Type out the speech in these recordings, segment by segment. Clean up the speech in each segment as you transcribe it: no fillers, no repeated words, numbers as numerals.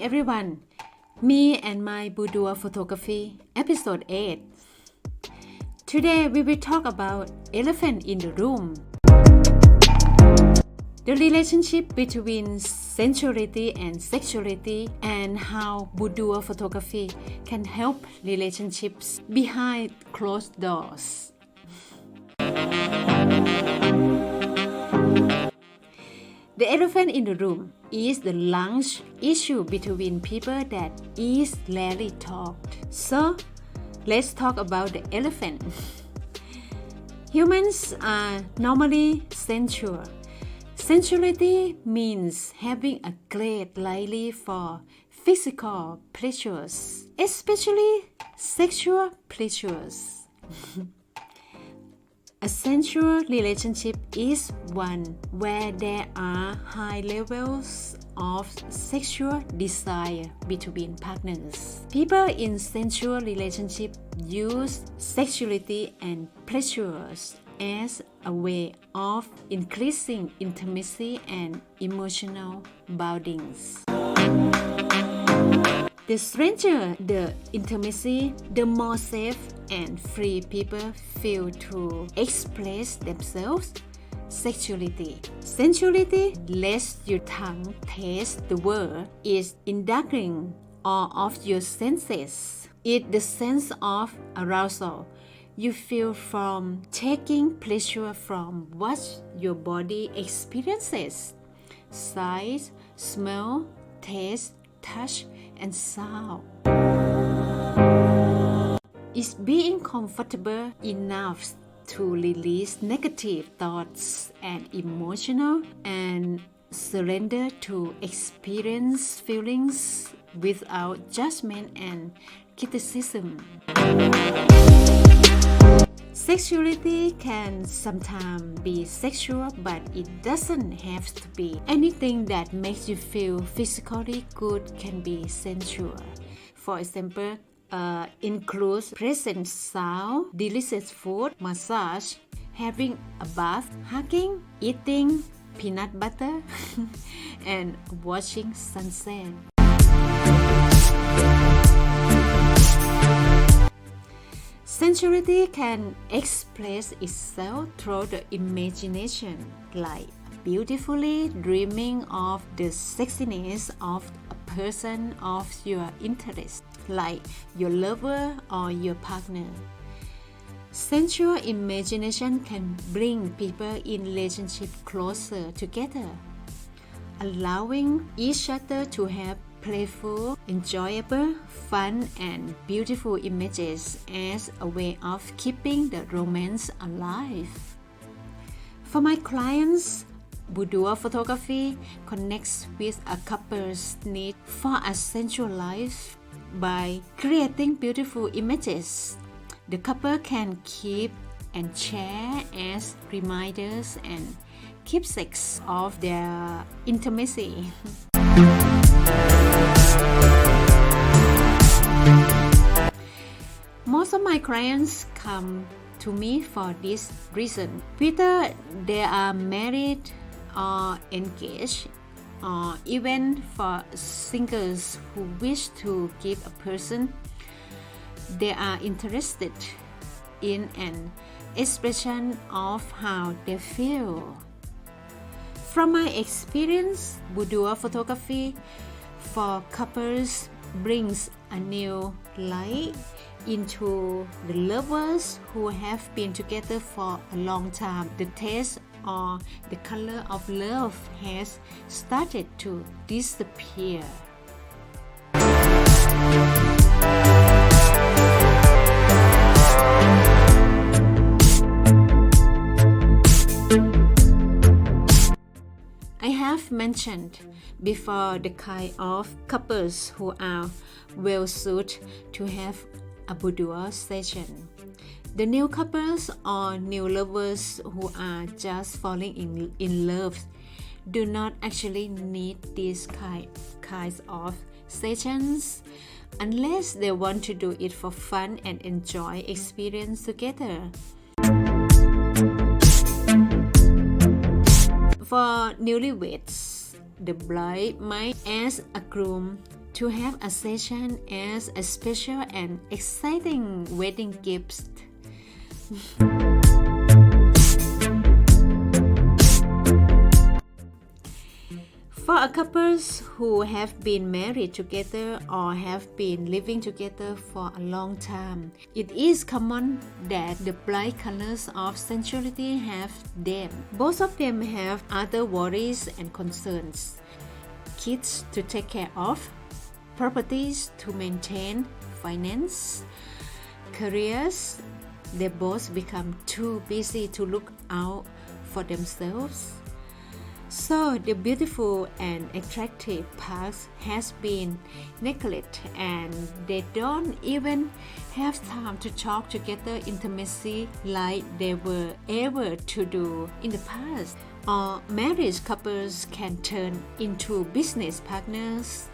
everyone, me and my boudoir photography, episode 8. Today we will talk about elephant in the room. The relationship between sensuality and sexuality and how boudoir photography can help relationships behind closed doors. The elephant in the room is the large issue between people that is rarely talked. So, let's talk about the elephant. Humans are normally sensual. Sensuality means having a great liking for physical pleasures, especially sexual pleasures. A sensual relationship is one where there are high levels of sexual desire between partners. People in sensual relationships use sexuality and pleasures as a way of increasing intimacy and emotional bondings. The stranger the intimacy, the more safe and free people feel to express themselves. Sexuality. Sensuality lets your tongue taste the world, is indulging all of your senses. It's the sense of arousal you feel from taking pleasure from what your body experiences. Sight, smell, taste, touch, and sound. Is being comfortable enough to release negative thoughts and emotional and surrender to experience feelings without judgment and criticism. Sexuality can sometimes be sexual, but it doesn't have to be. Anything that makes you feel physically good can be sensual. For example, includes pleasant sound, delicious food, massage, having a bath, hugging, eating peanut butter, and watching sunset. Sensuality can express itself through the imagination, like beautifully dreaming of the sexiness of a person of your interest, like your lover or your partner. Sensual imagination can bring people in relationship closer together, allowing each other to have playful, enjoyable, fun, and beautiful images as a way of keeping the romance alive. For my clients, boudoir photography connects with a couple's need for a sensual life by creating beautiful images. The couple can keep and share as reminders and keepsakes of their intimacy. Most of my clients come to me for this reason. Whether they are married or engaged, or even for singles who wish to give a person they are interested in an expression of how they feel. From my experience, boudoir photography for couples brings a new light into the lovers who have been together for a long time. The taste or the color of love has started to disappear. I have mentioned before the kind of couples who are well suited to have a boudoir session. The new couples or new lovers who are just falling in love do not actually need these kinds of sessions unless they want to do it for fun and enjoy experience together. For newlyweds, the bride might ask a groom to to have a session as a special and exciting wedding gift. For a couples who have been married together or have been living together for a long time, it is common that the bright colors of sensuality have them. Both of them have other worries and concerns. Kids to take care of, properties to maintain, finance, careers. They both become too busy to look out for themselves. So the beautiful and attractive parts has been neglected and they don't even have time to talk together intimacy like they were able to do in the past. Or married couples can turn into business partners,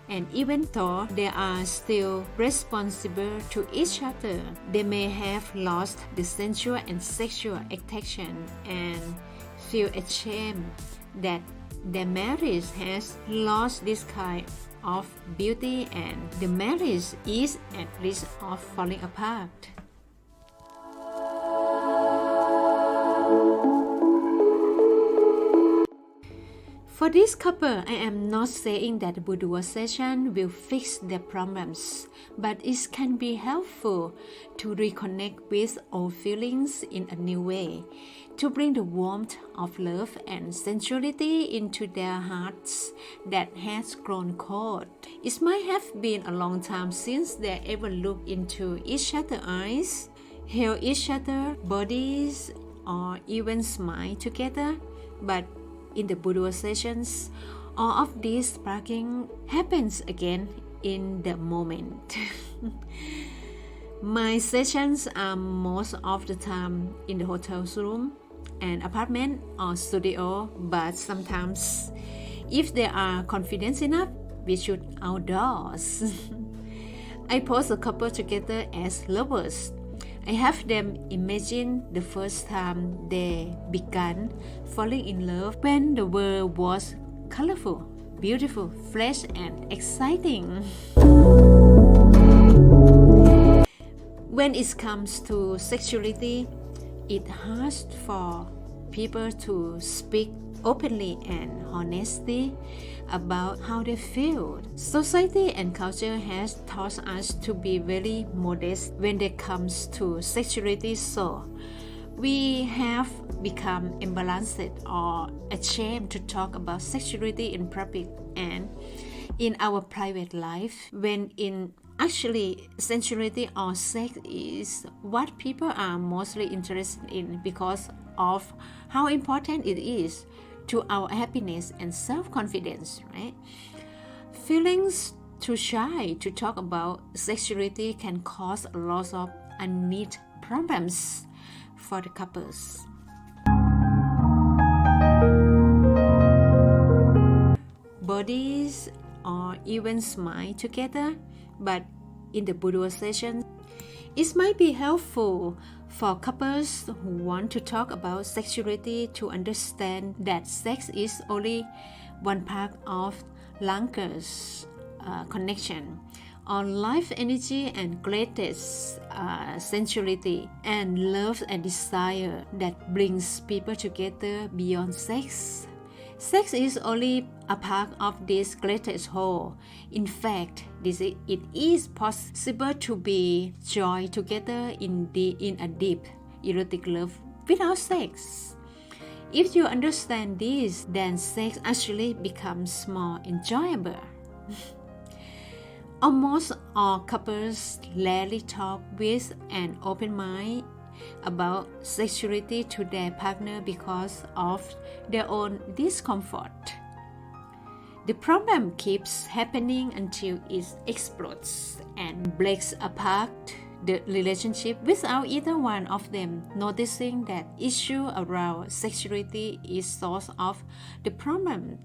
and even though they are still responsible to each other, they may have lost the sensual and sexual attraction and feel ashamed that their marriage has lost this kind of beauty and the marriage is at risk of falling apart. For this couple, I am not saying that the boudoir session will fix their problems, but it can be helpful to reconnect with old feelings in a new way, to bring the warmth of love and sensuality into their hearts that has grown cold. It might have been a long time since they ever looked into each other's eyes, held each other's bodies, or even smiled together, but in the boudoir sessions, all of this sparking happens again in the moment. My sessions are most of the time in the hotel room, an apartment or studio, but sometimes, if they are confident enough, we shoot outdoors. I pose a couple together as lovers. I have them imagine the first time they began falling in love when the world was colorful, beautiful, fresh, and exciting. When it comes to sexuality, it's hard for people to speak openly and honestly about how they feel. Society and culture has taught us to be very modest when it comes to sexuality, so we have become imbalanced or ashamed to talk about sexuality in public and in our private life, when in actually sensuality or sex is what people are mostly interested in because of how important it is to our happiness and self-confidence, right? Feelings too shy to talk about sexuality can cause a lot of unneeded problems for the couples. Bodies or even smile together, but in the boudoir session, it might be helpful for couples who want to talk about sexuality to understand that sex is only one part of Langer's connection on life energy and greatest sensuality and love and desire that brings people together beyond sex. Sex is only a part of this greatest whole. In fact, it is possible to be joy together in a deep erotic love without sex. If you understand this, then sex actually becomes more enjoyable. Almost all couples rarely talk with an open mind about sexuality to their partner because of their own discomfort. The problem keeps happening until it explodes and breaks apart the relationship without either one of them noticing that issue around sexuality is source of the problem.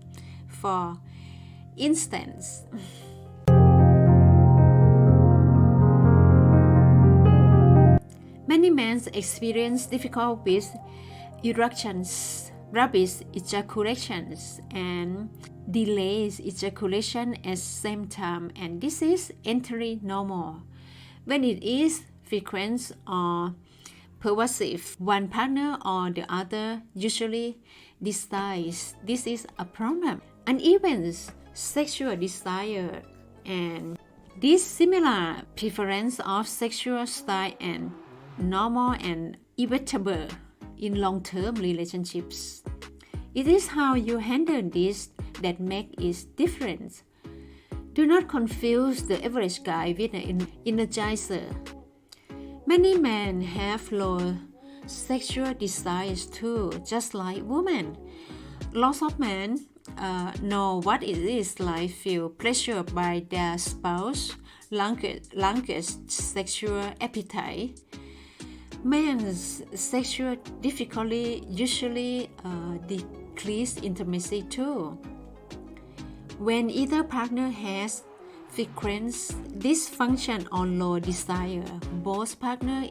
For instance, many men experience difficulty with erections, rapid ejaculations, and delays ejaculation at same time, and this is entirely normal. When it is frequent or pervasive, one partner or the other usually decides this is a problem. Uneven sexual desire and this similar preference of sexual style and normal and inevitable in long-term relationships. It is how you handle this that makes it different. Do not confuse the average guy with an energizer. Many men have low sexual desires too, just like women. Lots of men know what it is like feel pleasure by their spouse, longest sexual appetite. Men's sexual difficulty usually decrease intimacy too. When either partner has frequent dysfunction or low desire, both partners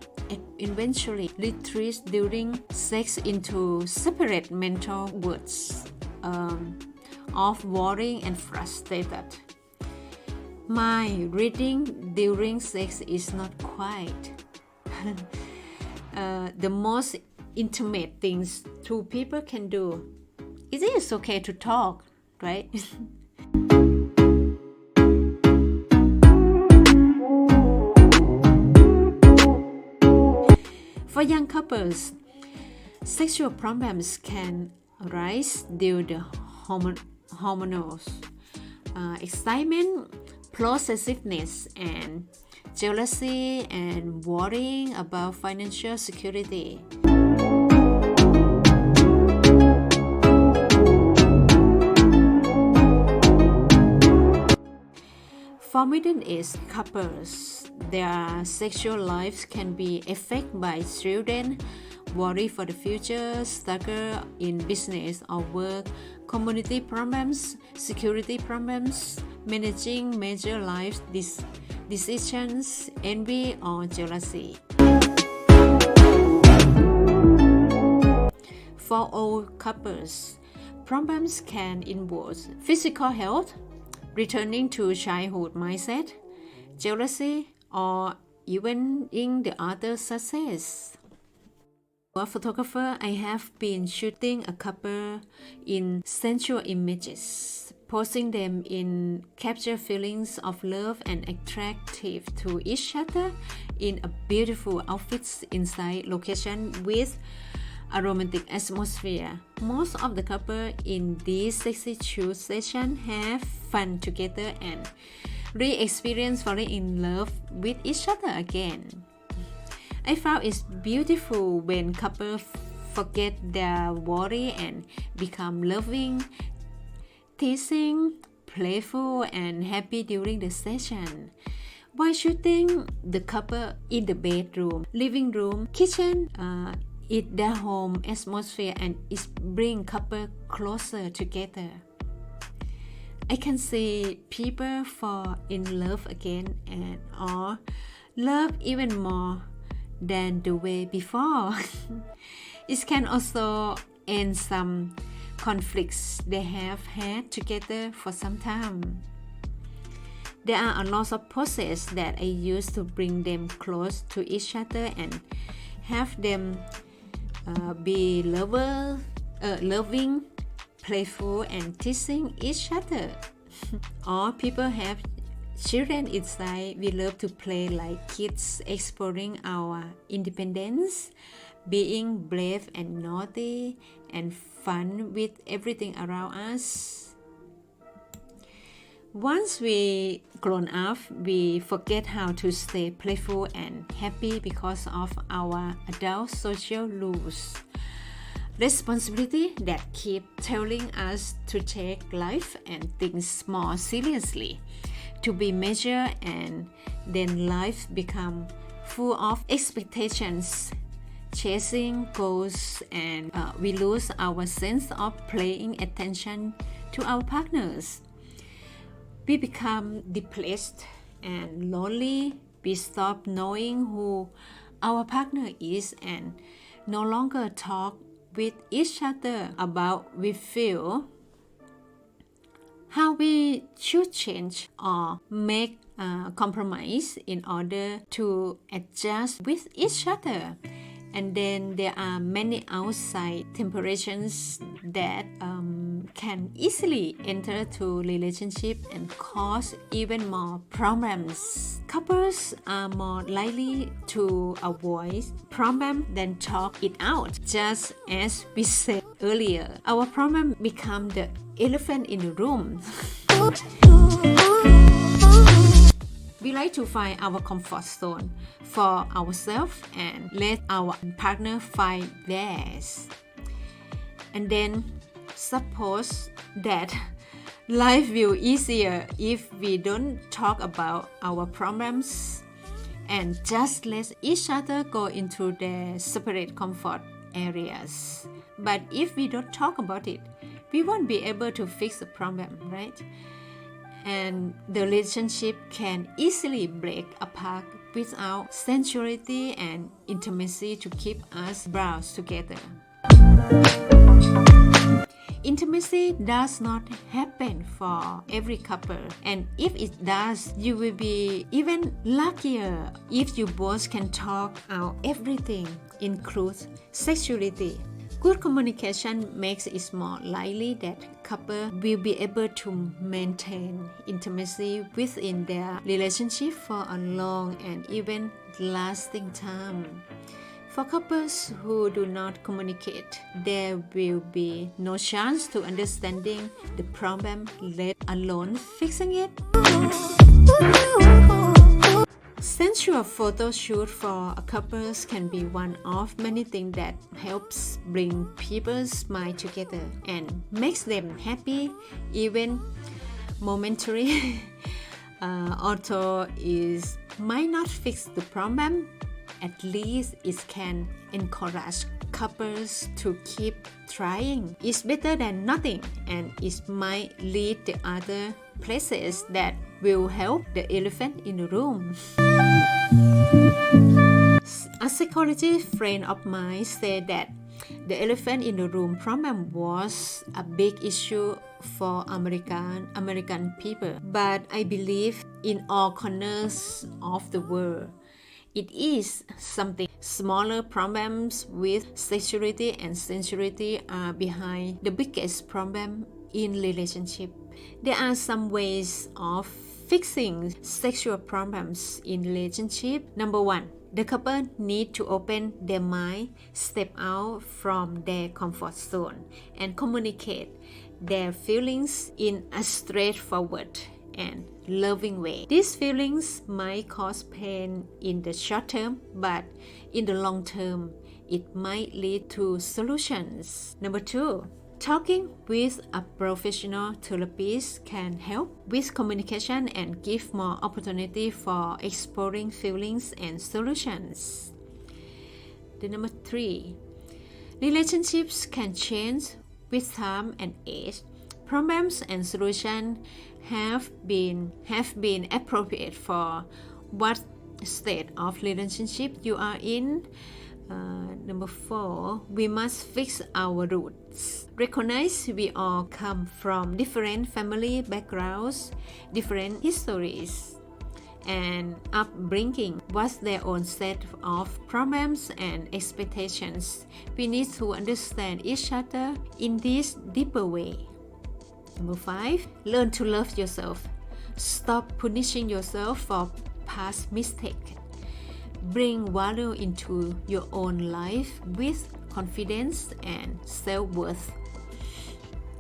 eventually retreat during sex into separate mental worlds of worrying and frustrated. My reading during sex is not quite the most intimate things two people can do. It is okay to talk, right? For young couples, sexual problems can arise due to hormonal excitement, possessiveness, and jealousy, and worrying about financial security. For middle-aged couples, their sexual lives can be affected by children, worry for the future, struggle in business or work, community problems, security problems, managing major life decisions, envy, or jealousy. For all couples, problems can involve physical health, returning to childhood mindset, jealousy, or even in the other success. As a photographer, I have been shooting a couple in sensual images, posing them in capture feelings of love and attractive to each other in a beautiful outfits inside location with a romantic atmosphere. Most of the couple in this sexy shoot session have fun together and re-experience falling in love with each other again. I found it's beautiful when couples forget their worry and become loving, teasing, playful, and happy during the session. While shooting, the couple in the bedroom, living room, kitchen, it their home atmosphere and it bring couple closer together. I can see people fall in love again and or love even more than the way before. It can also end some conflicts they have had together for some time. There are a lot of processes that I use to bring them close to each other and have them be loving, playful, and teasing each other. All people have children inside. We love to play like kids, exploring our independence, being brave and naughty, and fun with everything around us. Once we grown up, we forget how to stay playful and happy because of our adult social rules. Responsibility that keep telling us to take life and things more seriously, to be measured, and then life become full of expectations, chasing goals, and we lose our sense of paying attention to our partners. We become depressed and lonely. We stop knowing who our partner is and no longer talk with each other about we feel how we should change or make a compromise in order to adjust with each other. And then there are many outside temptations that can easily enter to relationship and cause even more problems. Couples are more likely to avoid problem than talk it out. Just as we said earlier, our problem become the elephant in the room. We like to find our comfort zone for ourselves and let our partner find theirs. And then suppose that life will easier if we don't talk about our problems and just let each other go into their separate comfort areas. But if we don't talk about it, we won't be able to fix the problem, right? And the relationship can easily break apart without sensuality and intimacy to keep us bound together. Intimacy does not happen for every couple, and if it does, you will be even luckier if you both can talk out everything, includes sexuality. Good communication makes it more likely that couple will be able to maintain intimacy within their relationship for a long and even lasting time. For couples who do not communicate, there will be no chance to understanding the problem, let alone fixing it. Sensual photo shoot for a couple can be one of many things that helps bring people's mind together and makes them happy, even momentarily. Although it might not fix the problem, at least it can encourage couples to keep trying. It's better than nothing, and it might lead to other places that will help the elephant in the room. A psychology friend of mine said that the elephant in the room problem was a big issue for American people, but I believe in all corners of the world. It is something. Smaller problems with sexuality and sensuality are behind the biggest problem in relationship. There are some ways of fixing sexual problems in relationship. Number 1, the couple need to open their mind, step out from their comfort zone, and communicate their feelings in a straightforward and loving way. These feelings might cause pain in the short term, but in the long term, it might lead to solutions. Number 2, talking with a professional therapist can help with communication and give more opportunity for exploring feelings and solutions. Number 3, relationships can change with time and age. Problems and solutions have been appropriate for what state of relationship you are in. Number 4, we must fix our roots. Recognize we all come from different family backgrounds, different histories, and upbringing. What's their own set of problems and expectations? We need to understand each other in this deeper way. Number 5, learn to love yourself. Stop punishing yourself for past mistakes. Bring value into your own life with confidence and self-worth.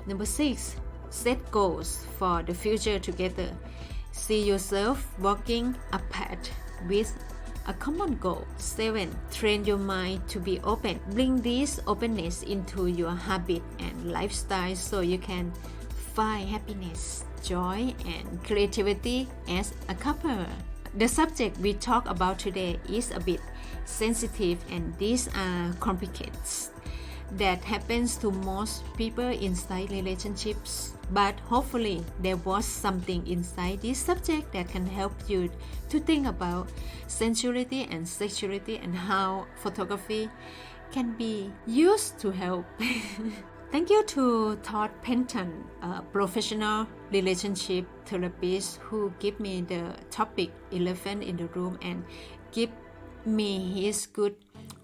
Number 6, set goals for the future together. See yourself walking a path with a common goal. 7, train your mind to be open. Bring this openness into your habit and lifestyle so you can find happiness, joy, and creativity as a couple. The subject we talk about today is a bit sensitive, and these are complications that happens to most people inside relationships. But hopefully there was something inside this subject that can help you to think about sensuality and sexuality and how photography can be used to help. Thank you to Todd Penton, a professional relationship therapist who gave me the topic elephant in the room and give me his good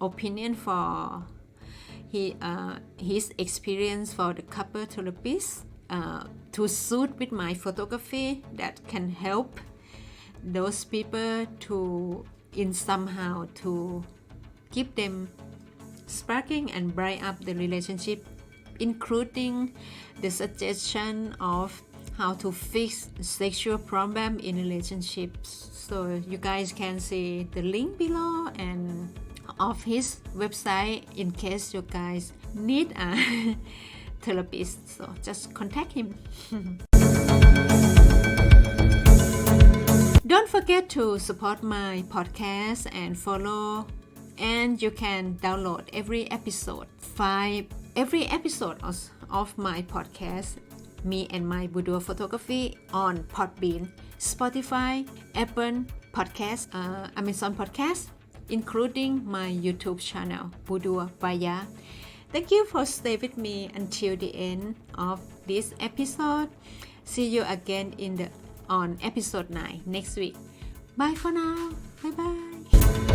opinion for his experience for the couple therapist to suit with my photography that can help those people to in somehow to keep them sparking and bright up the relationship, including the suggestion of how to fix sexual problem in relationships. So you guys can see the link below and of his website in case you guys need a therapist. So just contact him. Don't forget to support my podcast and follow, and you can download every episode of my podcast, Me and My Boudoir Photography, on Podbean, Spotify, Apple Podcasts, Amazon Podcasts, including my YouTube channel, Boudoir Vaya. Thank you for staying with me until the end of this episode. See you again on episode 9 next week. Bye for now. Bye bye.